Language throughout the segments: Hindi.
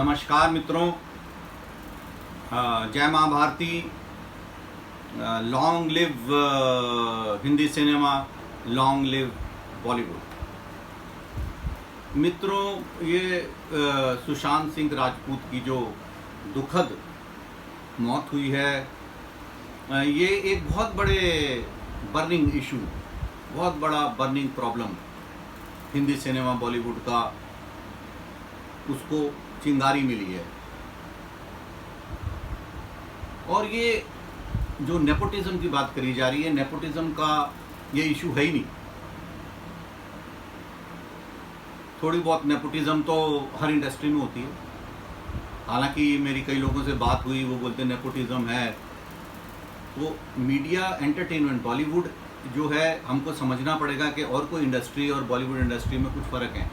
नमस्कार मित्रों। जय माँ Bharati. Long live Hindi cinema, long live Bollywood. मित्रों, ये सुशांत सिंह राजपूत की जो दुखद मौत हुई है, ये एक बहुत बड़े बर्निंग इशू, बहुत बड़ा burning problem Hindi cinema Bollywood का, उसको चिंगारी मिली है। और ये जो नेपोटिज्म की बात करी जा रही है, नेपोटिज्म का ये इशू है ही नहीं। थोड़ी बहुत नेपोटिज्म तो हर इंडस्ट्री में होती है। हालांकि मेरी कई लोगों से बात हुई, वो बोलते हैं नेपोटिज्म है। तो मीडिया एंटरटेनमेंट बॉलीवुड जो है, हमको समझना पड़ेगा कि और कोई इंडस्ट्री और बॉलीवुड इंडस्ट्री में कुछ फ़र्क है।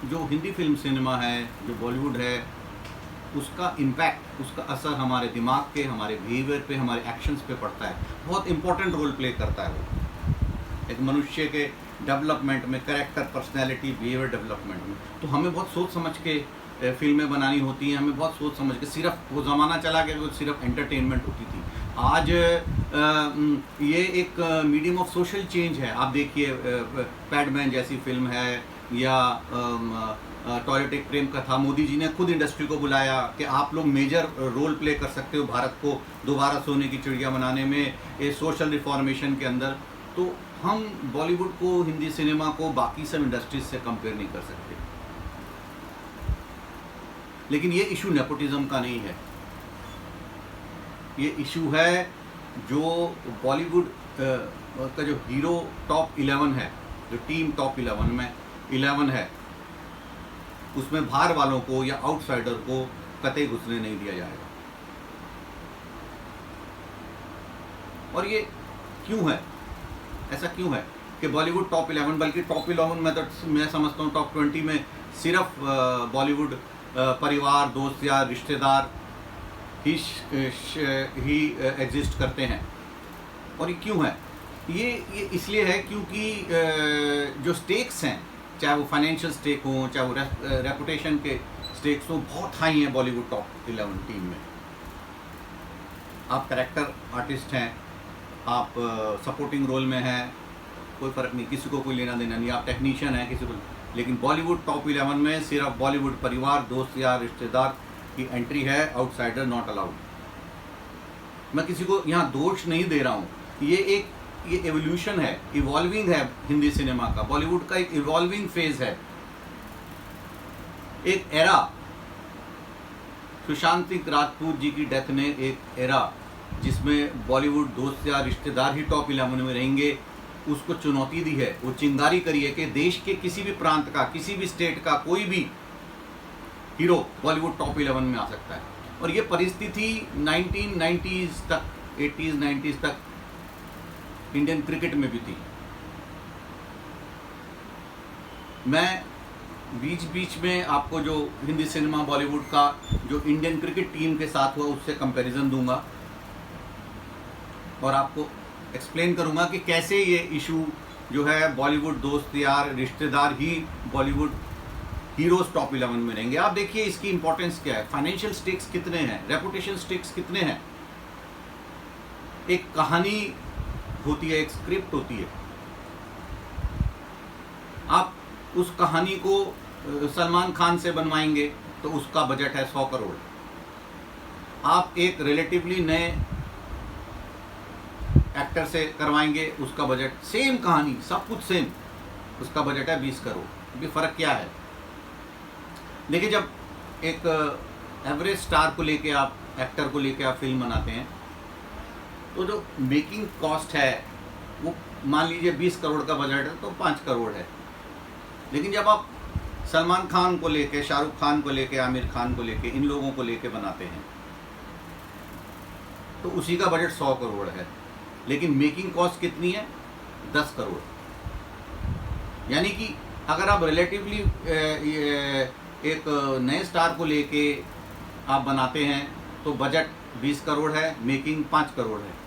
जो हिंदी फिल्म सिनेमा है, जो बॉलीवुड है, उसका इम्पैक्ट, उसका असर हमारे दिमाग के, हमारे बिहेवियर पे, हमारे एक्शंस पे पड़ता है। बहुत इंपॉर्टेंट रोल प्ले करता है वो एक मनुष्य के डेवलपमेंट में, कैरेक्टर, पर्सनैलिटी, बिहेवियर डेवलपमेंट में। तो हमें बहुत सोच समझ के फिल्में बनानी होती हैं। हमें बहुत सोच समझ के, सिर्फ वो ज़माना चला गया, वो सिर्फ एंटरटेनमेंट होती थी। आज ये एक मीडियम ऑफ सोशल चेंज है। आप देखिए, पैडमैन जैसी फिल्म है, या टॉयलेट एक प्रेम कथा। मोदी जी ने खुद इंडस्ट्री को बुलाया कि आप लोग मेजर रोल प्ले कर सकते हो भारत को दोबारा सोने की चिड़िया बनाने में, ये सोशल रिफॉर्मेशन के अंदर। तो हम बॉलीवुड को, हिंदी सिनेमा को बाकी सब इंडस्ट्रीज से कंपेयर नहीं कर सकते। लेकिन ये इशू नेपोटिज्म का नहीं है। ये इशू है जो बॉलीवुड का जो हीरो टॉप 11 है, जो टीम टॉप 11 है, उसमें बाहर वालों को या आउटसाइडर को कतई घुसने नहीं दिया जाएगा। और ये क्यों है? ऐसा क्यों है कि बॉलीवुड टॉप 11, बल्कि टॉप 11 में तो मैं समझता हूँ टॉप 20 में सिर्फ बॉलीवुड परिवार, दोस्त या रिश्तेदार ही एग्जिस्ट करते हैं। और ये क्यों है? ये इसलिए है क्योंकि जो स्टेक्स हैं, चाहे वो फाइनेंशियल स्टेक हों, चाहे वो रेपुटेशन के स्टेक्स हों, बहुत हाई हैं बॉलीवुड टॉप 11 टीम में। आप कैरेक्टर आर्टिस्ट हैं, आप सपोर्टिंग रोल में हैं, कोई फ़र्क नहीं, किसी को कोई लेना देना नहीं। आप टेक्नीशियन हैं, किसी को। लेकिन बॉलीवुड टॉप 11 में सिर्फ बॉलीवुड परिवार, दोस्त या रिश्तेदार की एंट्री है, आउटसाइडर नॉट अलाउड। मैं किसी को यहाँ दोष नहीं दे रहा हूँ। ये एवोल्यूशन है, इवॉल्विंग है हिंदी सिनेमा का। बॉलीवुड का एक इवॉल्विंग फेज है, एक एरा। सुशांत सिंह राजपूत जी की डेथ ने एक एरा, जिसमें बॉलीवुड दोस्त या रिश्तेदार ही टॉप 11 में रहेंगे, उसको चुनौती दी है। वो चिंगारी करी है कि देश के किसी भी प्रांत का, किसी भी स्टेट का कोई भी हीरो बॉलीवुड टॉप 11 में आ सकता है। और ये परिस्थिति 1990s तक, 80s 90s तक इंडियन क्रिकेट में भी थी। मैं बीच बीच में आपको जो हिंदी सिनेमा बॉलीवुड का जो इंडियन क्रिकेट टीम के साथ हुआ, उससे कंपैरिजन दूंगा और आपको एक्सप्लेन करूंगा कि कैसे ये इशू जो है, बॉलीवुड दोस्त यार रिश्तेदार ही बॉलीवुड हीरोज टॉप 11 में रहेंगे। आप देखिए इसकी इंपॉर्टेंस क्या है, फाइनेंशियल स्टेक्स कितने हैं, रेपुटेशन स्टेक्स कितने हैं। एक कहानी होती है, एक स्क्रिप्ट होती है। आप उस कहानी को सलमान खान से बनवाएंगे तो उसका बजट है 100 करोड़। आप एक रिलेटिवली नए एक्टर से करवाएंगे, उसका बजट, सेम कहानी, सब कुछ सेम, उसका बजट है 20 करोड़। अभी फ़र्क क्या है? देखिए, जब एक एवरेज स्टार को लेके आप, एक्टर को लेके आप फिल्म बनाते हैं, तो जो मेकिंग कॉस्ट है वो मान लीजिए 20 करोड़ का बजट है तो 5 करोड़ है। लेकिन जब आप सलमान खान को लेके, शाहरुख खान को लेके, आमिर खान को लेके, इन लोगों को लेके बनाते हैं, तो उसी का बजट 100 करोड़ है। लेकिन मेकिंग कॉस्ट कितनी है? 10 करोड़। यानी कि अगर आप रिलेटिवली एक नए स्टार को लेके आप बनाते हैं तो बजट 20 करोड़ है, मेकिंग 5 करोड़ है।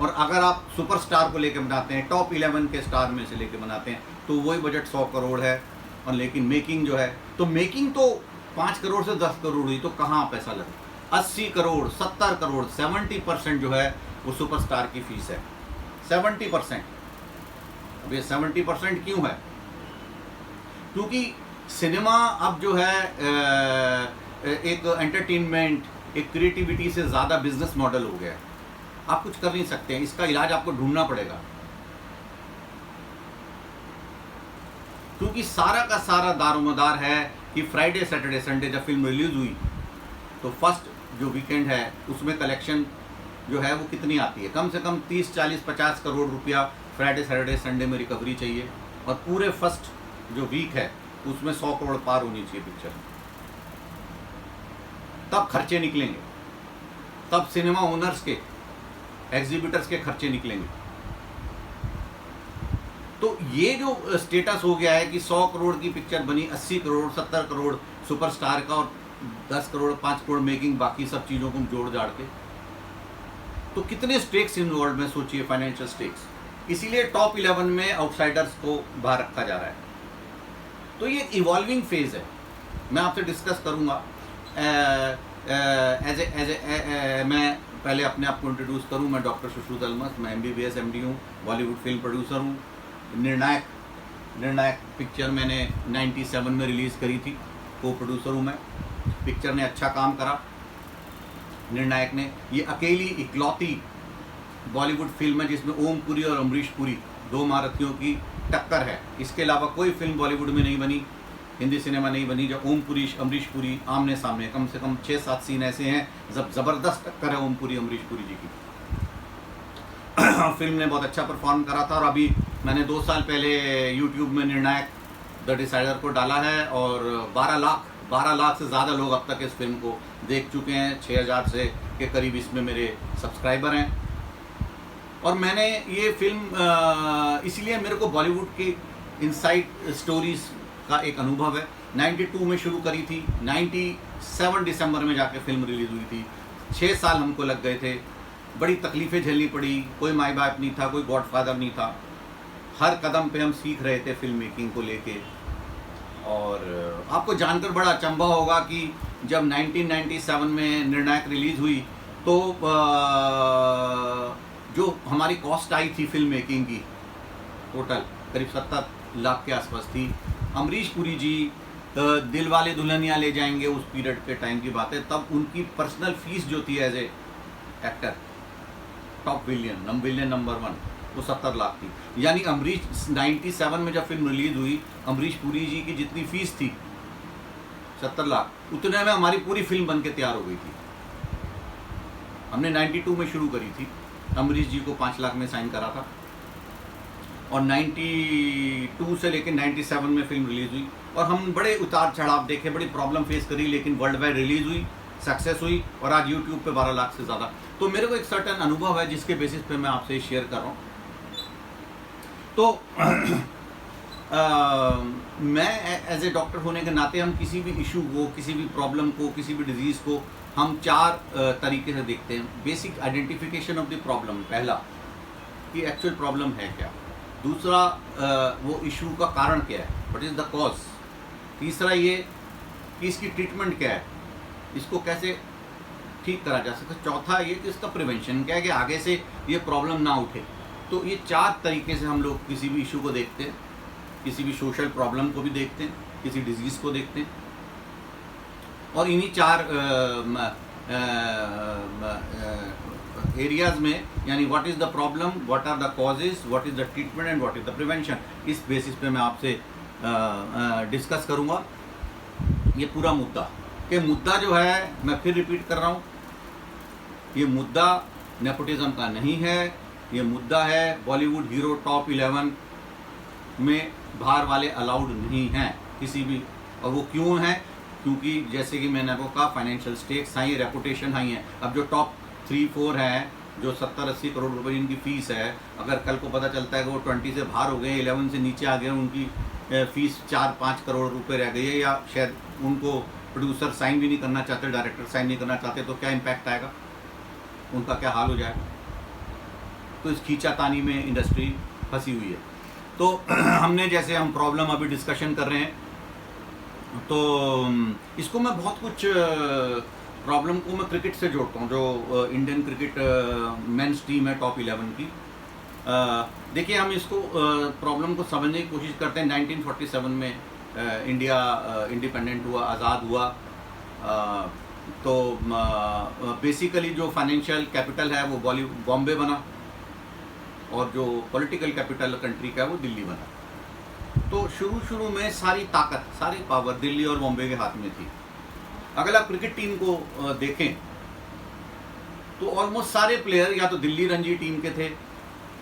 और अगर आप सुपरस्टार को लेकर बनाते हैं, टॉप 11 के स्टार में से लेकर बनाते हैं, तो वही बजट 100 करोड़ है, और लेकिन मेकिंग जो है, तो मेकिंग तो 5 करोड़ से 10 करोड़ हुई, तो कहाँ पैसा लगे। 80 करोड़ 70 करोड़ 70% जो है वो सुपरस्टार की फीस है। 70%। अब ये 70% क्यों है? क्योंकि सिनेमा अब जो है एक एंटरटेनमेंट, एक क्रिएटिविटी से ज़्यादा बिजनेस मॉडल हो गया है। आप कुछ कर नहीं सकते हैं, इसका इलाज आपको ढूंढना पड़ेगा। क्योंकि सारा का सारा दारोमदार है कि फ्राइडे सैटरडे संडे जब फिल्म रिलीज हुई तो फर्स्ट जो वीकेंड है उसमें कलेक्शन जो है वो कितनी आती है, कम से कम 30 40 50 करोड़ रुपया फ्राइडे सैटरडे संडे में रिकवरी चाहिए, और पूरे फर्स्ट जो वीक है उसमें 100 करोड़ पार होनी चाहिए पिक्चर। तब खर्चे निकलेंगे, तब सिनेमा ओनर्स के, एग्जीबिटर्स के खर्चे निकलेंगे। तो ये जो स्टेटस हो गया है कि 100 करोड़ की पिक्चर बनी, 80 करोड़ 70 करोड़ सुपरस्टार का और 10 करोड़ 5 करोड़ मेकिंग, बाकी सब चीज़ों को जोड़ जाड़ के, तो कितने स्टेक्स इन्वॉल्व में सोचिए, फाइनेंशियल स्टेक्स। इसीलिए टॉप 11 में आउटसाइडर्स को बाहर रखा जा रहा है। तो ये एक इवॉल्विंग फेज है। मैं आपसे डिस्कस करूंगा मैं पहले अपने आप को इंट्रोड्यूस करूं। मैं डॉक्टर सुश्रुत अलमस, मैं MBBS MD हूँ, बॉलीवुड फिल्म प्रोड्यूसर हूँ। निर्णायक पिक्चर मैंने 97 में रिलीज़ करी थी, को प्रोड्यूसर हूँ मैं। पिक्चर ने अच्छा काम करा, निर्णायक ने। ये अकेली इकलौती बॉलीवुड फिल्म है जिसमें ओम पुरी और अमरीश पुरी, दो महारथियों की टक्कर है। इसके अलावा कोई फिल्म बॉलीवुड में नहीं बनी, हिंदी सिनेमा नहीं बनी जब ओम पुरी अमरीश पुरी आमने सामने। कम से कम 6-7 सीन ऐसे हैं जब ज़बरदस्त टक्कर है ओम पुरी अमरीश पुरी जी की। फिल्म ने बहुत अच्छा परफॉर्म करा था, और अभी मैंने 2 साल पहले यूट्यूब में निर्णायक द डिसाइडर को डाला है, और 12 लाख से ज़्यादा लोग अब तक इस फिल्म को देख चुके हैं। 6000 से के करीब इसमें मेरे सब्सक्राइबर हैं। और मैंने ये फिल्म इसलिए मेरे को बॉलीवुड की इनसाइड स्टोरीज का एक अनुभव है। 92 में शुरू करी थी, 97 दिसंबर में जाके फिल्म रिलीज़ हुई थी। 6 साल हमको लग गए थे, बड़ी तकलीफ़ें झेलनी पड़ी। कोई माई बाप नहीं था, कोई गॉडफादर नहीं था। हर कदम पे हम सीख रहे थे फिल्म मेकिंग को लेके। और आपको जानकर बड़ा अचंभा होगा कि जब 1997 में निर्णायक रिलीज़ हुई तो जो हमारी कॉस्ट आई थी फिल्म मेकिंग की, टोटल करीब 70 लाख के आसपास थी। अमरीश पुरी जी दिलवाले दुल्हनिया ले जाएंगे, उस पीरियड के टाइम की बात है, तब उनकी पर्सनल फीस जो थी as a actor, top villain number 1, वो 70 लाख थी। यानी अमरीश 97 में जब फिल्म रिलीज हुई, अमरीश पुरी जी की जितनी फीस थी 70 लाख, उतने में हमारी पूरी फिल्म बन के तैयार हो गई थी। हमने 92 में शुरू करी थी, अमरीश जी को 5 लाख में साइन करा था, और 92 से लेकर 97 में फिल्म रिलीज़ हुई। और हम बड़े उतार चढ़ाव देखे, बड़ी प्रॉब्लम फेस करी, लेकिन वर्ल्ड वाइड रिलीज़ हुई, सक्सेस हुई, और आज यूट्यूब पे 12 लाख से ज़्यादा। तो मेरे को एक सर्टेन अनुभव है जिसके बेसिस पे मैं आपसे शेयर कर रहा हूँ। तो मैं एज ए डॉक्टर होने के नाते, हम किसी भी इशू को, किसी भी प्रॉब्लम को, किसी भी डिजीज़ को हम 4 तरीके से देखते हैं। Basic identification of the problem, पहला कि एक्चुअल प्रॉब्लम है क्या। दूसरा वो इशू का कारण क्या है, व्हाट इज़ द कॉज। तीसरा ये कि इसकी ट्रीटमेंट क्या है, इसको कैसे ठीक करा जा सकता है। चौथा ये कि इसका प्रिवेंशन क्या है, कि आगे से ये प्रॉब्लम ना उठे। तो ये 4 तरीके से हम लोग किसी भी इशू को देखते हैं, किसी भी सोशल प्रॉब्लम को भी देखते हैं, किसी डिजीज़ को देखते हैं। और इन्हीं 4 एरियाज़ में, यानी what is the problem, what are the causes, what is the treatment and what is the prevention, इस बेसिस पे मैं आपसे डिस्कस करूँगा ये पूरा मुद्दा। कि मुद्दा जो है, मैं फिर रिपीट कर रहा हूँ, ये मुद्दा नेपोटिज्म का नहीं है। ये मुद्दा है बॉलीवुड हीरो टॉप 11 में बाहर वाले अलाउड नहीं हैं किसी भी। और वो क्यों हैं? क्योंकि जैसे कि मैंने आपको कहा, financial stakes high, reputation high है। अब जो टॉप 3-4 हैं, जो 70-80 करोड़ रुपए इनकी फ़ीस है, अगर कल को पता चलता है कि वो 20 से बाहर हो गए, 11 से नीचे आ गए, उनकी फ़ीस 4-5 करोड़ रुपए रह गई है, या शायद उनको प्रोड्यूसर साइन भी नहीं करना चाहते, डायरेक्टर साइन नहीं करना चाहते, तो क्या इम्पैक्ट आएगा, उनका क्या हाल हो जाएगा। तो इस खींचातानी में इंडस्ट्री फंसी हुई है। तो हमने, जैसे हम प्रॉब्लम अभी डिस्कशन कर रहे हैं तो इसको मैं बहुत कुछ प्रॉब्लम को मैं क्रिकेट से जोड़ता हूँ, जो इंडियन क्रिकेट मेंस टीम है टॉप 11 की। देखिए, हम इसको प्रॉब्लम को समझने की कोशिश करते हैं। 1947 में इंडिया इंडिपेंडेंट हुआ, आज़ाद हुआ। तो बेसिकली जो फाइनेंशियल कैपिटल है वो बॉम्बे बना, और जो पॉलिटिकल कैपिटल कंट्री का है वो दिल्ली बना। तो शुरू में सारी ताकत, सारी पावर दिल्ली और बॉम्बे के हाथ में थी। अगर आप क्रिकेट टीम को देखें तो ऑलमोस्ट सारे प्लेयर या तो दिल्ली रणजी टीम के थे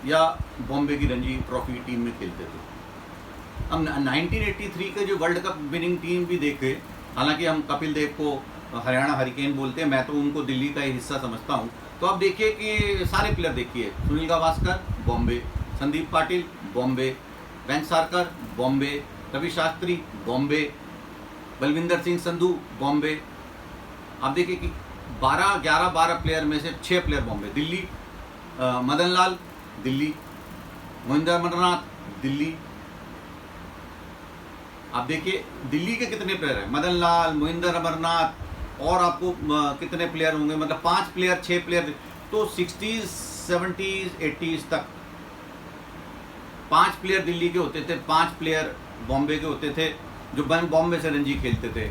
या बॉम्बे की रणजी ट्रॉफी टीम में खेलते थे। हम 1983 के जो वर्ल्ड कप विनिंग टीम भी देखे, हालांकि हम कपिल देव को हरियाणा हरिकेन बोलते हैं, मैं तो उनको दिल्ली का ही हिस्सा समझता हूँ। तो आप देखिए कि सारे प्लेयर देखिए, सुनील गावस्कर बॉम्बे, संदीप पाटिल बॉम्बे, वेंकसारकर बॉम्बे, रवि शास्त्री बॉम्बे, बलविंदर सिंह संधू बॉम्बे। आप देखिए कि 12 प्लेयर में से 6 प्लेयर बॉम्बे। दिल्ली मदन लाल दिल्ली, मोहिंदर अमरनाथ दिल्ली। आप देखिए दिल्ली के कितने प्लेयर हैं, मदन लाल, मोहिंदर अमरनाथ, और आपको कितने प्लेयर होंगे, मतलब 5 प्लेयर 6 प्लेयर। तो 60s 70s 80s तक 5 प्लेयर दिल्ली के होते थे, 5 प्लेयर बॉम्बे के होते थे, जो बॉम्बे से रणजी खेलते थे,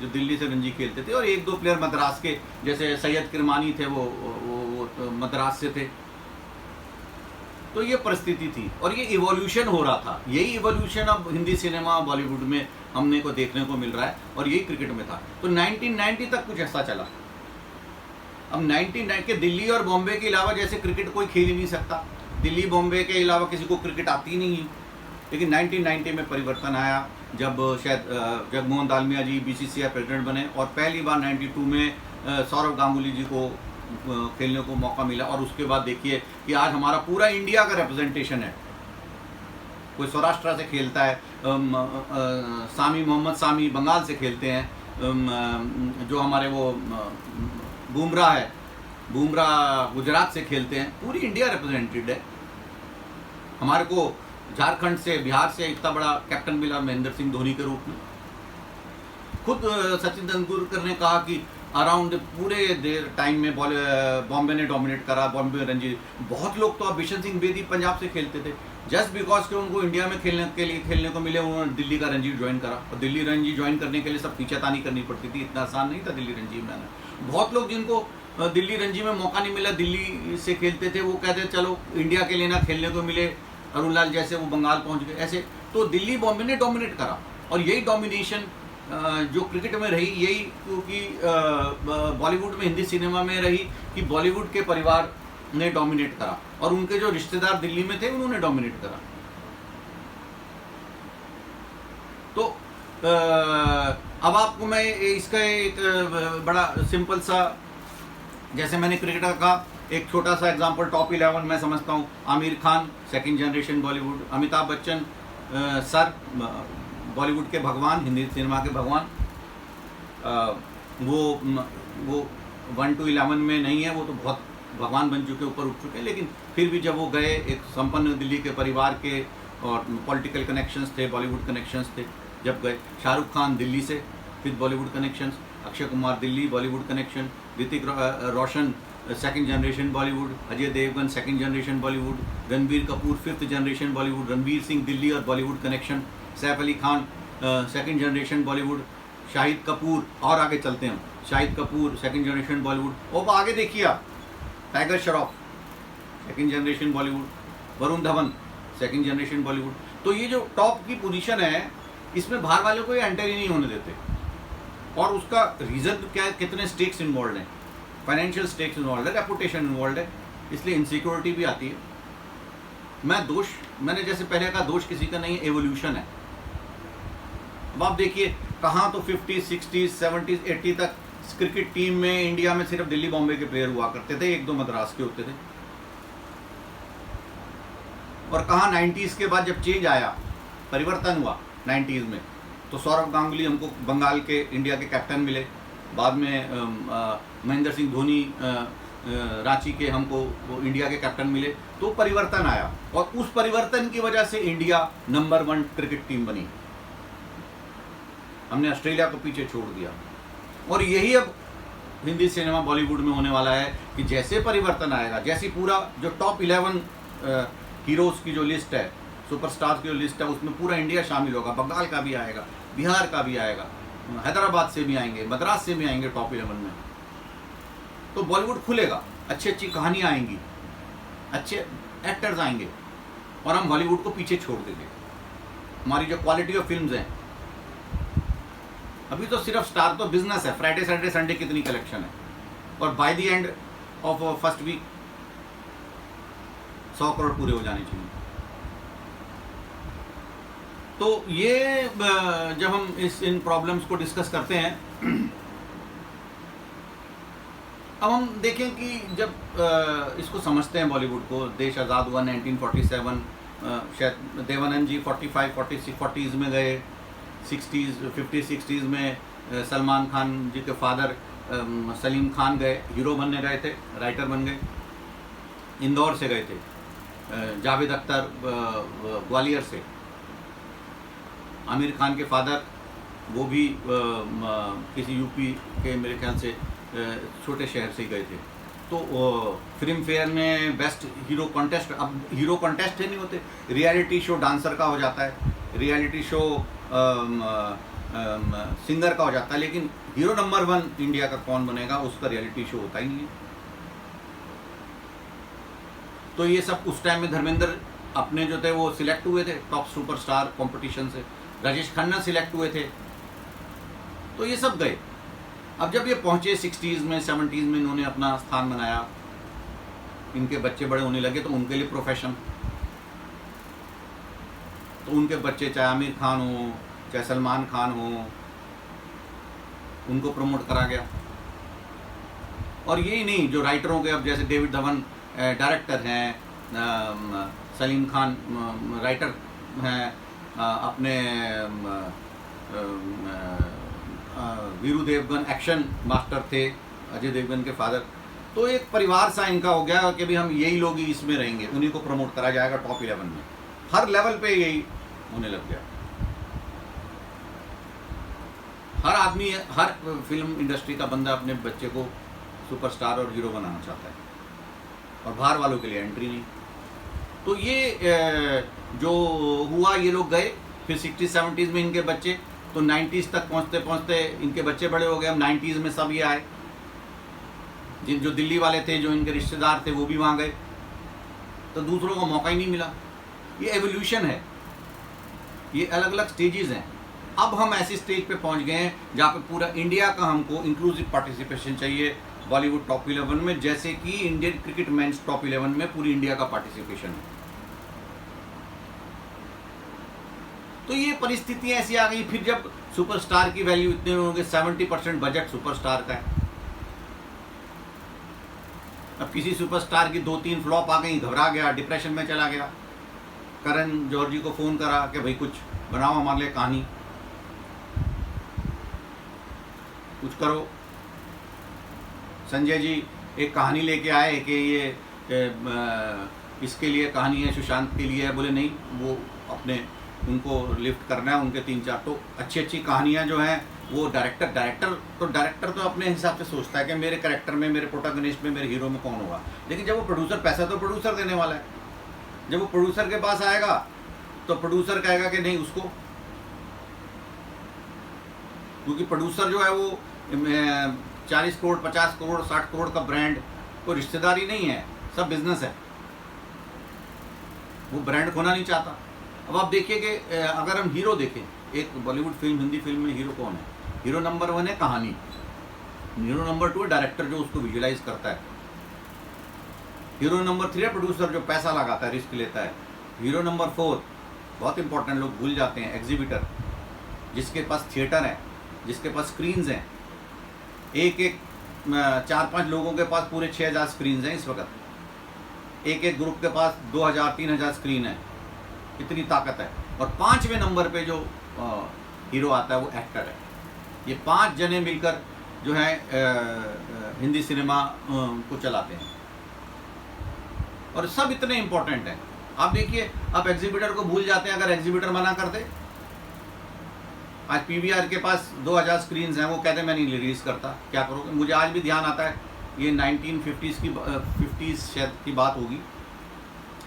जो दिल्ली से रणजी खेलते थे, और 1-2 प्लेयर मद्रास के, जैसे सैयद किरमानी थे, वो मद्रास से थे। तो ये परिस्थिति थी और ये इवोल्यूशन हो रहा था। यही इवोल्यूशन अब हिंदी सिनेमा बॉलीवुड में हमने को देखने को मिल रहा है, और यही क्रिकेट में था। तो 1990 तक कुछ ऐसा चला। अब 1990 के दिल्ली और बॉम्बे के अलावा जैसे क्रिकेट कोई खेल ही नहीं सकता, दिल्ली बॉम्बे के अलावा किसी को क्रिकेट आती ही नहीं है। लेकिन 1990 में परिवर्तन आया, जब शायद जगमोहन दालमिया जी BCCI प्रेसिडेंट बने, और पहली बार 92 में सौरव गांगुली जी को खेलने को मौका मिला। और उसके बाद देखिए कि आज हमारा पूरा इंडिया का रिप्रेजेंटेशन है। कोई सौराष्ट्र से खेलता है, सामी मोहम्मद सामी बंगाल से खेलते हैं, जो हमारे वो बुमराह है, बुमराह गुजरात से खेलते हैं। पूरी इंडिया रिप्रेजेंटेड है। हमारे को झारखंड से, बिहार से इतना बड़ा कैप्टन मिला महेंद्र सिंह धोनी के रूप में। खुद सचिन तेंदुलकर ने कहा कि अराउंड पूरे देर टाइम में बॉम्बे ने डोमिनेट करा, बॉम्बे रणजी। बहुत लोग तो अब बिशन सिंह बेदी पंजाब से खेलते थे, जस्ट बिकॉज के उनको इंडिया में खेलने को मिले, उन्होंने दिल्ली का रणजी ज्वाइन करा। और दिल्ली रणजी ज्वाइन करने के लिए सब पीछेतानी करनी पड़ती थी, इतना आसान नहीं था दिल्ली रणजी में आना। बहुत लोग जिनको दिल्ली रणजी में मौका नहीं मिला, दिल्ली से खेलते थे, वो कहते चलो इंडिया के लिए ना खेलने को मिले, अरुण लाल जैसे वो बंगाल पहुंच गए ऐसे। तो दिल्ली बॉम्बे ने डोमिनेट करा, और यही डोमिनेशन जो क्रिकेट में रही, यही क्योंकि बॉलीवुड में, हिंदी सिनेमा में रही कि बॉलीवुड के परिवार ने डोमिनेट करा, और उनके जो रिश्तेदार दिल्ली में थे उन्होंने डोमिनेट करा। तो अब आपको मैं इसका एक बड़ा सिंपल सा, जैसे मैंने क्रिकेटर का एक छोटा सा एग्जांपल, टॉप 11 मैं समझता हूँ। Aamir Khan second generation Bollywood, Amitabh Bachchan sir Bollywood के भगवान, हिंदी सिनेमा के भगवान। वो 1 to 11 में नहीं है, वो तो बहुत भगवान बन चुके, ऊपर उठ चुके, लेकिन फिर भी जब वो गए, एक संपन्न दिल्ली के परिवार के, और पॉलिटिकल कनेक्शंस थे, बॉलीवुड कनेक्शंस थे, जब गए। शाहरुख खान दिल्ली से, फिर Bollywood connections. Akshay Kumar Delhi, Bollywood connection. Hrithik Roshan second generation Bollywood. Ajay Devgn second generation Bollywood. Ranbir Kapoor 5th generation Bollywood. Ranveer Singh Delhi और Bollywood connection. Saif Ali Khan second generation Bollywood. Shahid Kapoor, और आगे चलते हैं, शाहिद कपूर सेकंड जनरेशन बॉलीवुड। और आगे देखिए आप, Tiger Shroff second generation Bollywood. Varun Dhawan second generation Bollywood. तो ये जो टॉप की पोजीशन है, इसमें बाहर वालों को एंटर ही नहीं होने देते। और उसका रीज़न क्या है, कितने स्टेक्स इन्वॉल्व हैं, फाइनेंशियल स्टेक्स इन्वॉल्व है, रेपुटेशन इन्वॉल्व है, इसलिए इनसिक्योरिटी भी आती है। मैंने जैसे पहले कहा, दोष किसी का नहीं है, एवोल्यूशन है। अब आप देखिए कहाँ तो 50s 60s 70s 80 तक क्रिकेट टीम में इंडिया में सिर्फ दिल्ली बॉम्बे के प्लेयर हुआ करते थे, 1-2 मद्रास के होते थे। और कहाँ 90s के बाद जब चेंज आया, परिवर्तन हुआ 90s में, तो सौरव गांगुली हमको बंगाल के, इंडिया के कैप्टन मिले। बाद में महेंद्र सिंह धोनी रांची के हमको इंडिया के कैप्टन मिले। तो परिवर्तन आया, और उस परिवर्तन की वजह से इंडिया नंबर 1 क्रिकेट टीम बनी। हमने ऑस्ट्रेलिया को पीछे छोड़ दिया। और यही अब हिंदी सिनेमा बॉलीवुड में होने वाला है कि जैसे परिवर्तन आएगा, जैसी पूरा जो टॉप 11 हीरोज़ की जो लिस्ट है, सुपरस्टार की जो लिस्ट है, उसमें पूरा इंडिया शामिल होगा। बंगाल का भी आएगा, बिहार का भी आएगा, हैदराबाद से भी आएंगे, मद्रास से भी आएंगे टॉप 11 में। तो बॉलीवुड खुलेगा, अच्छी अच्छी कहानियाँ आएंगी, अच्छे एक्टर्स आएंगे और हम बॉलीवुड को पीछे छोड़ देंगे। हमारी जो क्वालिटी ऑफ फिल्म्स हैं, अभी तो सिर्फ स्टार तो बिजनेस है, फ्राइडे सैटरडे संडे कितनी कलेक्शन है, और by the end of first week 100 crore पूरे हो जाने चाहिए। तो ये जब हम इन प्रॉब्लम्स को डिस्कस करते हैं, अब हम देखें कि जब इसको समझते हैं बॉलीवुड को, देश आज़ाद हुआ 1947, शायद देवानंद जी 45, 46, 40s में गए, 60s 50, 60s में सलमान खान जी के फादर सलीम खान गए, हीरो बनने गए थे, राइटर बन गए, इंदौर से गए थे, जावेद अख्तर ग्वालियर से, आमिर खान के फादर वो भी किसी यूपी के मेरे ख्याल से छोटे शहर से ही गए थे। तो फिल्म फेयर में बेस्ट हीरो कॉन्टेस्ट, अब हीरो कॉन्टेस्ट नहीं होते, रियलिटी शो डांसर का हो जाता है, रियलिटी शो सिंगर का हो जाता है, लेकिन हीरो नंबर 1 इंडिया का कौन बनेगा उसका रियलिटी शो होता ही नहीं है। तो ये सब उस टाइम में धर्मेंद्र अपने जो थे वो सिलेक्ट हुए थे टॉप सुपरस्टार कंपटीशन से, राजेश खन्ना सिलेक्ट हुए थे, तो ये सब गए। अब जब ये पहुंचे 60s में 70s में, इन्होंने अपना स्थान बनाया, इनके बच्चे बड़े होने लगे, तो उनके लिए प्रोफेशन, तो उनके बच्चे चाहे आमिर खान हो चाहे सलमान खान हो, उनको प्रमोट करा गया। और यही नहीं, जो राइटरों के, अब जैसे डेविड धवन डायरेक्टर हैं, सलीम खान राइटर हैं, अपने वीरू देवगन एक्शन मास्टर थे, अजय देवगन के फादर। तो एक परिवार सा इनका हो गया कि भी हम यही लोग ही इसमें रहेंगे, उन्हीं को प्रमोट करा जाएगा टॉप 11 में, हर लेवल पे यही होने लग गया। हर आदमी, हर फिल्म इंडस्ट्री का बंदा अपने बच्चे को सुपरस्टार और हीरो बनाना चाहता है, और बाहर वालों के लिए एंट्री नहीं। तो ये जो हुआ, ये लोग गए, फिर 60s-70s में इनके बच्चे, तो 90s तक पहुंचते पहुंचते इनके बच्चे बड़े हो गए। अब 90s में सब ये आए, जिन जो दिल्ली वाले थे, जो इनके रिश्तेदार थे, वो भी वहाँ गए, तो दूसरों को मौका ही नहीं मिला। ये एवोल्यूशन है, ये अलग अलग स्टेजेस हैं। अब हम ऐसी स्टेज पे पहुंच गए हैं जहाँ पे पूरा इंडिया का हमको इंक्लूसिव पार्टिसिपेशन चाहिए बॉलीवुड टॉप 11 में, जैसे कि इंडियन क्रिकेट मेंस टॉप 11 में पूरी इंडिया का पार्टिसिपेशन है। तो ये परिस्थितियाँ ऐसी आ गई। फिर जब सुपरस्टार की वैल्यू इतने होंगे, 70% बजट सुपरस्टार का है। अब किसी सुपरस्टार की 2-3 फ्लॉप आ गई, घबरा गया, डिप्रेशन में चला गया, करण जौहर जी को फ़ोन करा कि भाई कुछ बनाओ हमारे लिए कहानी, कुछ करो। संजय जी एक कहानी लेके आए कि ये इसके लिए कहानी है, सुशांत के लिए है। बोले नहीं, वो अपने उनको लिफ्ट करना है, उनके 3-4 तो अच्छी अच्छी कहानियाँ जो हैं वो डायरेक्टर तो अपने हिसाब से सोचता है कि मेरे कैरेक्टर में, मेरे प्रोटोगनिस्ट में, मेरे हीरो में कौन होगा। लेकिन जब वो प्रोड्यूसर, पैसा तो प्रोड्यूसर देने वाला है, जब वो प्रोड्यूसर के पास आएगा तो प्रोड्यूसर कहेगा कि नहीं उसको, क्योंकि प्रोड्यूसर जो है वो 40 करोड़ 50 करोड़ 60 करोड़ का ब्रांड, कोई रिश्तेदारी नहीं है, सब बिजनेस है, वो ब्रांड खोना नहीं चाहता। अब आप देखिए कि अगर हम हीरो देखें, एक बॉलीवुड फिल्म, हिंदी फिल्म में हीरो कौन है? हीरो नंबर 1 है कहानी, हीरो नंबर 2 है डायरेक्टर जो उसको विजुअलाइज करता है, हीरो नंबर 3 है प्रोड्यूसर जो पैसा लगाता है, रिस्क लेता है, हीरो नंबर 4 बहुत इंपॉर्टेंट, लोग भूल जाते हैं, एग्जीबिटर, जिसके पास थिएटर है, जिसके पास स्क्रीन्स हैं। एक 4-5 लोगों के पास पूरे 6000 स्क्रीन्स हैं इस वक्त, एक ग्रुप के पास 2000-3000 स्क्रीन है, इतनी ताकत है। और 5वें नंबर पे जो हीरो आता है वो एक्टर है। ये 5 जने मिलकर जो है हिंदी सिनेमा को चलाते हैं, और सब इतने इम्पोर्टेंट हैं। आप देखिए, आप एग्जीबिटर को भूल जाते हैं, अगर एग्जीबिटर मना कर दे आज पीवीआर के पास 2000 स्क्रीन हैं, वो कहते हैं मैं नहीं रिलीज़ करता, क्या करोगे? मुझे आज भी ध्यान आता है, ये 1950s की 50s शायद की बात होगी।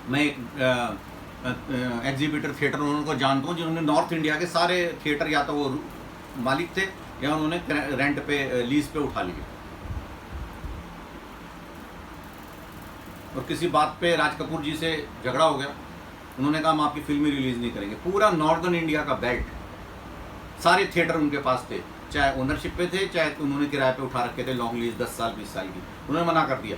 मैं एक एग्जीबिटर थिएटर ओनर को जानता हूँ जिन्होंने नॉर्थ इंडिया के सारे थिएटर या तो वो मालिक थे या उन्होंने रेंट पे लीज पे उठा लिए, और किसी बात पे राज कपूर जी से झगड़ा हो गया, उन्होंने कहा हम आपकी फिल्म रिलीज़ नहीं करेंगे। पूरा नॉर्दर्न इंडिया का बेल्ट सारे थिएटर उनके पास थे, चाहे ओनरशिप पे थे चाहे उन्होंने किराए पे उठा रखे थे, लॉन्ग लीज 10 साल 20 साल की, उन्होंने मना कर दिया।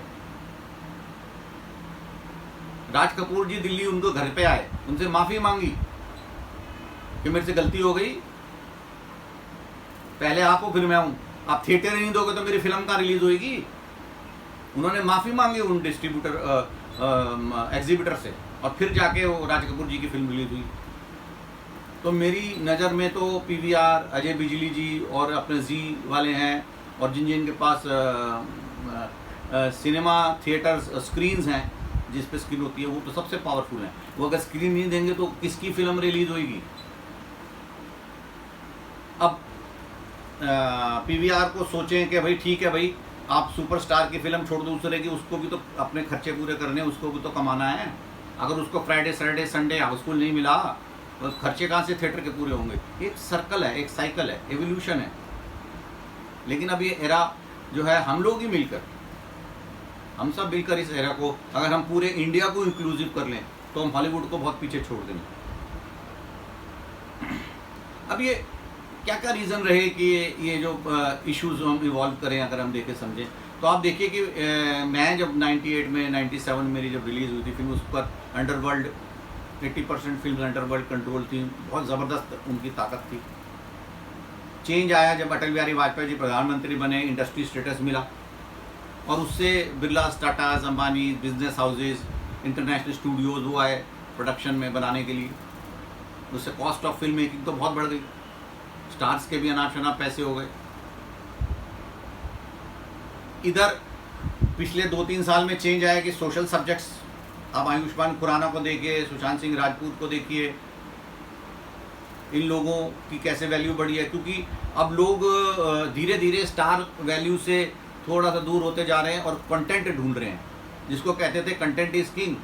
राज कपूर जी दिल्ली उनको घर पे आए, उनसे माफ़ी मांगी कि मेरे से गलती हो गई, पहले आप हो फिर मैं हूँ, आप थिएटर ही नहीं दोगे तो मेरी फिल्म कहाँ रिलीज होगी। उन्होंने माफ़ी मांगी उन डिस्ट्रीब्यूटर एग्जीबिटर से, और फिर जाके वो राज कपूर जी की फिल्म रिलीज हुई। तो मेरी नज़र में तो पीवीआर, अजय बिजली जी और अपने जी वाले हैं, और जिन जिनके पास सिनेमा थिएटर्स स्क्रीन्स हैं जिस पे स्क्रीन होती है, वो तो सबसे पावरफुल हैं। वो अगर स्क्रीन नहीं देंगे तो किसकी फिल्म रिलीज होगी। अब पीवीआर को सोचें कि भाई ठीक है भाई, आप सुपरस्टार की फिल्म छोड़ दो दूसरे की, उसको भी तो अपने खर्चे पूरे करने, उसको भी तो कमाना है। अगर उसको फ्राइडे सैटरडे संडे हाउसफुल नहीं मिला तो खर्चे कहाँ से थिएटर के पूरे होंगे। एक सर्कल है, एक साइकिल है, एवोल्यूशन है। लेकिन अब ये एरा जो है, हम लोग ही मिलकर, हम सब मिलकर इस एरा को, अगर हम पूरे इंडिया को इंक्लूसिव कर लें तो हम हॉलीवुड को बहुत पीछे छोड़ देंगे। अब ये क्या क्या रीज़न रहे कि ये जो इश्यूज हम इवॉल्व करें, अगर हम देखें समझें तो आप देखिए कि मैं जब 98 में 97 मेरी जब रिलीज़ हुई थी फिल्म, उस पर अंडरवर्ल्ड 80% फिल्म अंडरवर्ल्ड कंट्रोल थी, बहुत ज़बरदस्त उनकी ताकत थी। चेंज आया जब अटल बिहारी वाजपेयी जी प्रधानमंत्री बने, इंडस्ट्री स्टेटस मिला, और उससे Birla, Tatas, Ambani, business houses, international Studios वो आए प्रोडक्शन में बनाने के लिए। उससे कॉस्ट ऑफ फिल्म मेकिंग तो बहुत बढ़ गई, स्टार्स के भी अनाप शनाप पैसे हो गए। इधर पिछले 2-3 साल में चेंज आया कि सोशल सब्जेक्ट्स, आप आयुष्मान खुराना को देखिए, सुशांत सिंह राजपूत को देखिए, इन लोगों की कैसे वैल्यू बढ़ी है, क्योंकि अब लोग धीरे धीरे स्टार वैल्यू से थोड़ा सा दूर होते जा रहे हैं और कंटेंट ढूंढ रहे हैं, जिसको कहते थे कंटेंट इज किंग।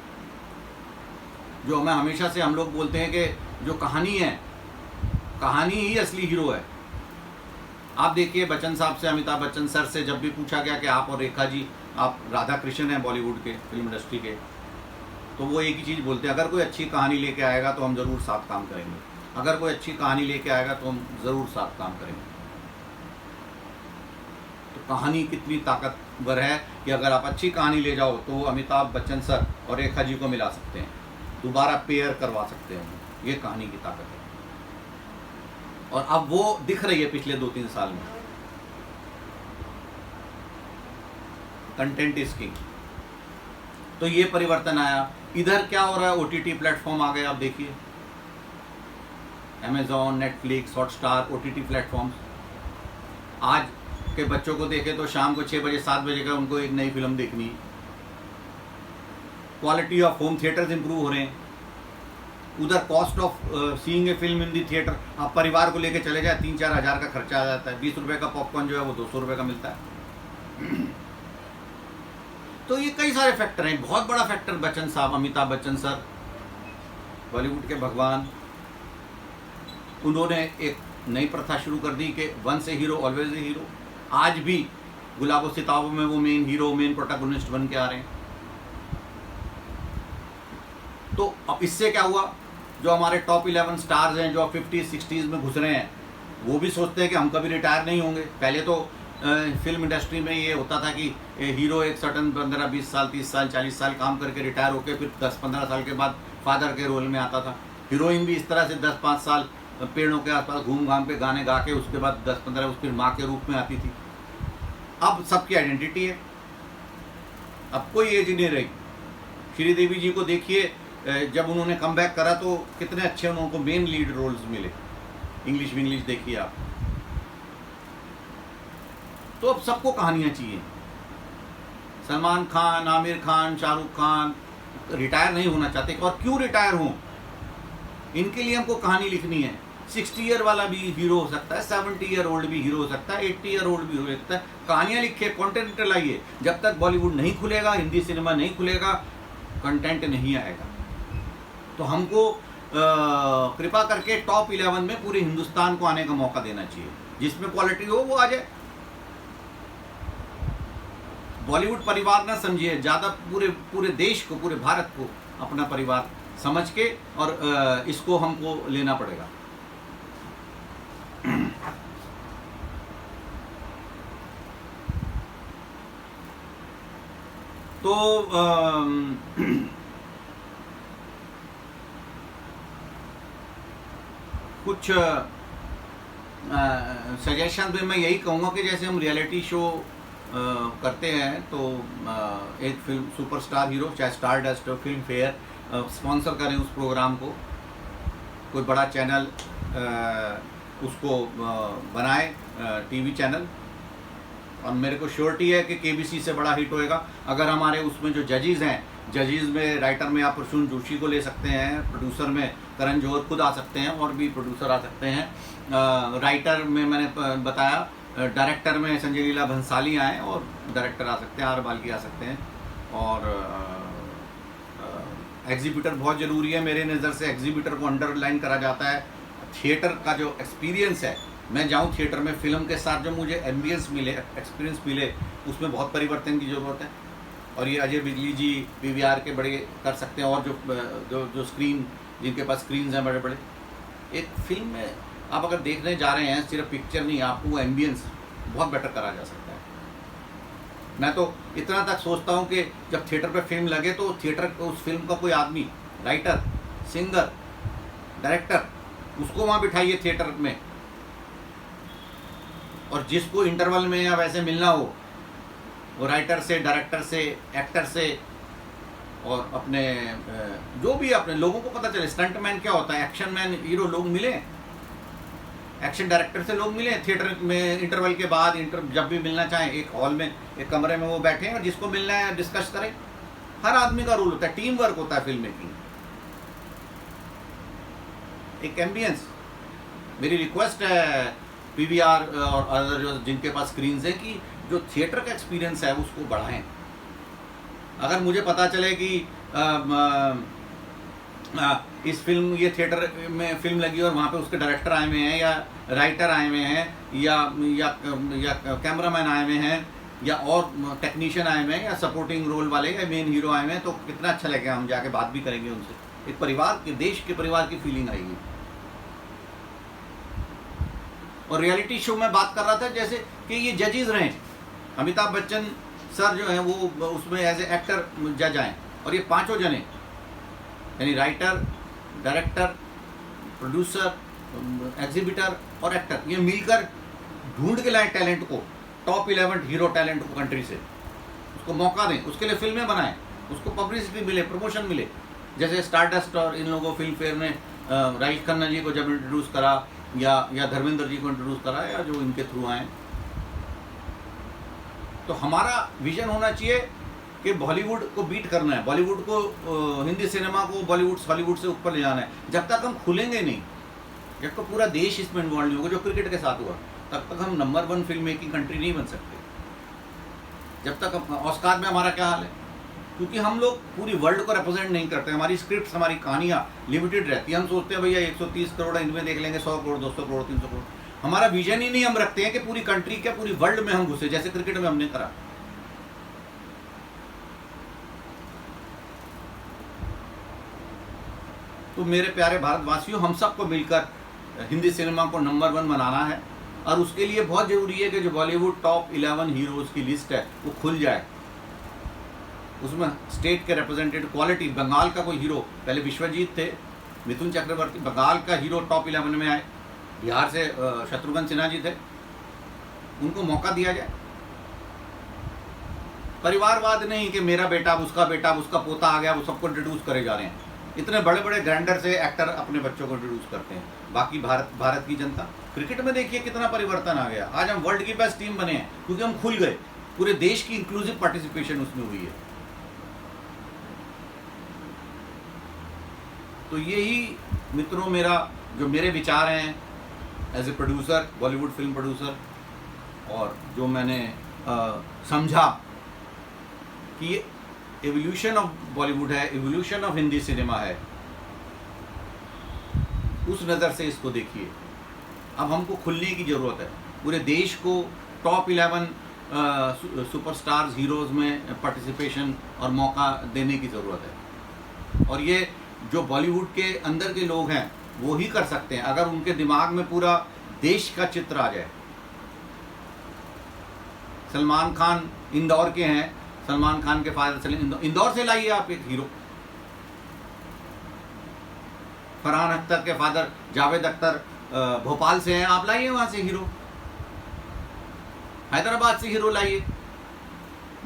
जो हमें हमेशा से हम लोग बोलते हैं कि जो कहानी है, कहानी ही असली हीरो है। आप देखिए बच्चन साहब से, अमिताभ बच्चन सर से जब भी पूछा गया कि आप और रेखा जी, आप राधा कृष्ण हैं बॉलीवुड के, फिल्म इंडस्ट्री के, तो वो एक ही चीज़ बोलते हैं, अगर कोई अच्छी कहानी लेके आएगा तो हम ज़रूर साथ काम करेंगे, अगर कोई अच्छी कहानी लेके आएगा तो हम ज़रूर साथ काम करेंगे। तो कहानी कितनी ताकतवर है कि अगर आप अच्छी कहानी ले जाओ तो अमिताभ बच्चन सर और रेखा जी को मिला सकते हैं, दोबारा पेयर करवा सकते हैं। ये कहानी की ताकत है, और अब वो दिख रही है पिछले 2-3 साल में। कंटेंट इज किंग, तो ये परिवर्तन आया। इधर क्या हो रहा है, ओटीटी प्लेटफॉर्म आ गए। आप देखिए Amazon, Netflix, Hotstar, OTT platforms. आज के बच्चों को देखें तो शाम को 6 बजे 7 बजे का उनको एक नई फिल्म देखनी है। Quality of home theatres improve हो रहे हैं। उधर cost of seeing a film in the theatre, आप परिवार को लेके चले जाए 3-4 हज़ार का खर्चा आ जाता है। 20 रुपये का पॉपकॉर्न जो है वो 200 रुपये का मिलता है। तो ये कई सारे फैक्टर हैं। बहुत बड़ा फैक्टर बच्चन साहब, अमिताभ बच्चन सर, बॉलीवुड के भगवान, उन्होंने एक नई प्रथा शुरू कर दी कि once a hero always a hero. आज भी गुलाबो सिताबों में वो मेन हीरो, मेन प्रोटैगनिस्ट बन के आ रहे हैं। तो अब इससे क्या हुआ, जो हमारे टॉप 11 स्टार्स हैं जो 50-60s में घुस रहे हैं, वो भी सोचते हैं कि हम कभी रिटायर नहीं होंगे। पहले तो फिल्म इंडस्ट्री में ये होता था कि हीरो एक सर्टन 15-20 साल, 30 साल, 40 साल काम करके रिटायर होकर फिर 10-15 साल के बाद फादर के रोल में आता था। हीरोइन भी इस तरह से 10-5 साल पेड़ों के आसपास घूम घाम के गाने गा के उसके बाद 10-15 फिर माँ के रूप में आती थी। अब सबकी आइडेंटिटी है, अब कोई एज नहीं रही। श्रीदेवी जी को देखिए, जब उन्होंने कम बैक करा तो कितने अच्छे उनको मेन लीड रोल्स मिले। इंग्लिश विंग्लिश देखिए आप। तो अब सबको कहानियाँ चाहिए। सलमान खान, आमिर खान, शाहरुख खान रिटायर नहीं होना चाहते। और क्यों रिटायर हों, इनके लिए हमको कहानी लिखनी है। 60 ईयर वाला भी हीरो हो सकता है, 70 ईयर ओल्ड भी हीरो हो सकता है, 80 ईयर ओल्ड भी हो सकता है। कहानियाँ लिखे, कंटेंट लाइए। जब तक बॉलीवुड नहीं खुलेगा, हिंदी सिनेमा नहीं खुलेगा, कंटेंट नहीं आएगा। तो हमको कृपा करके टॉप 11 में पूरे हिंदुस्तान को आने का मौका देना चाहिए। जिसमें क्वालिटी हो वो आ जाए। बॉलीवुड परिवार ना समझिए, ज़्यादा पूरे देश को, पूरे भारत को अपना परिवार समझ के और इसको हमको लेना पड़ेगा। तो कुछ सजेशन में मैं यही कहूँगा कि जैसे हम रियलिटी शो करते हैं तो एक फिल्म सुपरस्टार हीरो, चाहे स्टार डस्ट हो, फिल्म फेयर स्पॉन्सर करें उस प्रोग्राम को, कोई बड़ा चैनल उसको बनाए, टीवी चैनल। और मेरे को श्योरिटी है कि केबीसी से बड़ा हिट होएगा। अगर हमारे उसमें जो जजेस हैं, जजेस में राइटर में आप प्रसून जोशी को ले सकते हैं, प्रोड्यूसर में करण जौहर खुद आ सकते हैं और भी प्रोड्यूसर आ सकते हैं। राइटर में मैंने बताया, डायरेक्टर में संजय लीला भंसाली आए और डायरेक्टर आ सकते हैं, आर बाल्की आ सकते हैं। और एग्जीबिटर बहुत ज़रूरी है मेरे नज़र से। एग्जीबिटर को अंडरलाइन करा जाता है। थिएटर का जो एक्सपीरियंस है, मैं जाऊँ थिएटर में, फिल्म के साथ जो मुझे एम्बियंस मिले, एक्सपीरियंस मिले, उसमें बहुत परिवर्तन की ज़रूरत है। और ये अजय बिजली जी पीवीआर के बड़े कर सकते हैं। और जो स्क्रीन, जिनके पास स्क्रीन्स हैं बड़े बड़े, एक फिल्म में आप अगर देखने जा रहे हैं, सिर्फ पिक्चर नहीं, आपको वो एम्बियंस बहुत बेटर करा जा सकता है। मैं तो इतना तक सोचता हूँ कि जब थिएटर पे फिल्म लगे तो थिएटर, उस फिल्म का कोई आदमी, राइटर, सिंगर, डायरेक्टर, उसको वहाँ बिठाइए थिएटर में। और जिसको इंटरवल में या वैसे मिलना हो, वो राइटर से, डायरेक्टर से, एक्टर से, और अपने जो भी अपने लोगों को पता चले। स्टंटमैन क्या होता है, एक्शन मैन, हीरो, लोग मिले, एक्शन डायरेक्टर से लोग मिले थिएटर में इंटरवल के बाद, जब भी मिलना चाहें, एक हॉल में, एक कमरे में वो बैठे और जिसको मिलना है डिस्कस करें। हर आदमी का रोल होता है, टीम वर्क होता है फिल्म मेकिंग। एक एम्बियंस, मेरी रिक्वेस्ट है पीवीआर और अदर जो जिनके पास स्क्रीन्स हैं कि जो थिएटर का एक्सपीरियंस है उसको बढ़ाएं। अगर मुझे पता चले कि इस फिल्म, ये थिएटर में फिल्म लगी और वहाँ पे उसके डायरेक्टर आए हुए हैं, या राइटर आए हुए हैं, या कैमरामैन आए हुए हैं, या और टेक्नीशियन आए हुए हैं, या सपोर्टिंग रोल वाले, या मेन हीरो आए हुए हैं, तो कितना अच्छा लगेगा। हम जाके बात भी करेंगे उनसे, एक परिवार के, देश के परिवार की फीलिंग आएगी। और रियलिटी शो में बात कर रहा था जैसे कि ये जजेस रहे, अमिताभ बच्चन सर जो हैं वो उसमें एज ए एक्टर जज आए, और ये पांचों जने, यानी राइटर, डायरेक्टर, प्रोड्यूसर, एग्जीबिटर और एक्टर, ये मिलकर ढूंढ के लाए टैलेंट को, टॉप 11 हीरो टैलेंट को कंट्री से। उसको मौका दें, उसके लिए फिल्में बनाएं, उसको पब्लिसिटी मिले, प्रमोशन मिले। जैसे स्टारडस्ट और इन लोगों फिल्म फेयर ने राजेश खन्ना जी को जब इंट्रोड्यूस करा, या धर्मेंद्र जी को इंट्रोड्यूस करा, या जो इनके थ्रू आए। तो हमारा विजन होना चाहिए कि बॉलीवुड को बीट करना है, बॉलीवुड को, हिंदी सिनेमा को हॉलीवुड से ऊपर ले जाना है। जब तक हम खुलेंगे नहीं, जब तक पूरा देश इसमें इन्वॉल्व नहीं होगा, जो क्रिकेट के साथ हुआ, तब तक हम नंबर 1 फिल्म मेकिंग कंट्री नहीं बन सकते। जब तक ऑस्कार में हमारा क्या हाल है, क्योंकि हम लोग पूरी वर्ल्ड को रिप्रेजेंट नहीं करते। हमारी स्क्रिप्ट, हमारी कहानियाँ लिमिटेड रहती है। हम सोचते हैं भैया 130 करोड़ इनमें देख लेंगे, 100 करोड़, 200 करोड़, 300 करोड़। हमारा विजन ही नहीं हम रखते हैं कि पूरी कंट्री क्या, पूरी वर्ल्ड में हम घुसे, जैसे क्रिकेट में हमने करा। तो मेरे प्यारे भारतवासियों, हम सबको मिलकर हिंदी सिनेमा को नंबर 1 बनाना है। और उसके लिए बहुत ज़रूरी है कि जो बॉलीवुड टॉप 11 हीरोज़ की लिस्ट है वो खुल जाए। उसमें स्टेट के रिप्रेजेंटेटिव, क्वालिटी, बंगाल का कोई हीरो, पहले विश्वजीत थे, मिथुन चक्रवर्ती, बंगाल का हीरो टॉप 11 में आए। बिहार से शत्रुघ्न सिन्हा जी थे, उनको मौका दिया जाए। परिवारवाद नहीं कि मेरा बेटा, उसका पोता आ गया, वो सबको इंट्रोड्यूस करे जा रहे हैं। इतने बड़े बड़े ग्रैंडर से एक्टर अपने बच्चों को इंट्रोड्यूस करते हैं। बाकी भारत की जनता, क्रिकेट में देखिए कितना परिवर्तन आ गया। आज हम वर्ल्ड की बेस्ट टीम बने हैं क्योंकि हम खुल गए, पूरे देश की इंक्लूसिव पार्टिसिपेशन उसमें हुई है। तो यही मित्रों मेरा जो मेरे विचार हैं as a producer, Bollywood film producer, और जो मैंने समझा कि एवोल्यूशन ऑफ बॉलीवुड है, एवोल्यूशन ऑफ हिंदी सिनेमा है, उस नज़र से इसको देखिए। अब हमको खुलने की ज़रूरत है, पूरे देश को टॉप 11 सुपरस्टार्स हीरोज़ में पार्टिसिपेशन और मौका देने की ज़रूरत है। और ये जो बॉलीवुड के अंदर के लोग हैं वो ही कर सकते हैं, अगर उनके दिमाग में पूरा देश का चित्र आ जाए। सलमान खान इंदौर के हैं, सलमान खान के फादर चले इंदौर से लाइए आप एक हीरो। फरहान अख्तर के फादर जावेद अख्तर भोपाल से हैं, आप लाइए वहां से हीरो। हैदराबाद से हीरो लाइए,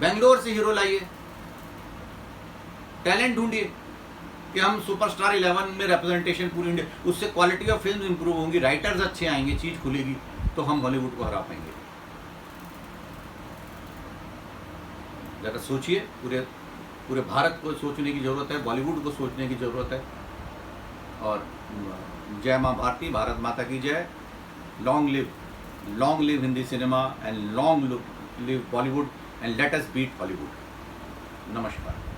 बेंगलोर से हीरो लाइए, टैलेंट ढूंढिए कि हम सुपरस्टार 11 में रिप्रेजेंटेशन पूरी इंडिया, उससे क्वालिटी ऑफ फिल्म इंप्रूव होंगी, राइटर्स अच्छे आएंगे, चीज़ खुलेगी, तो हम हॉलीवुड को हरा पाएंगे। ज़रा सोचिए, पूरे भारत को सोचने की ज़रूरत है, बॉलीवुड को सोचने की ज़रूरत है। और जय माँ भारती, भारत माता की जय। Long live Hindi cinema and long live Bollywood and let us beat Hollywood. नमस्कार।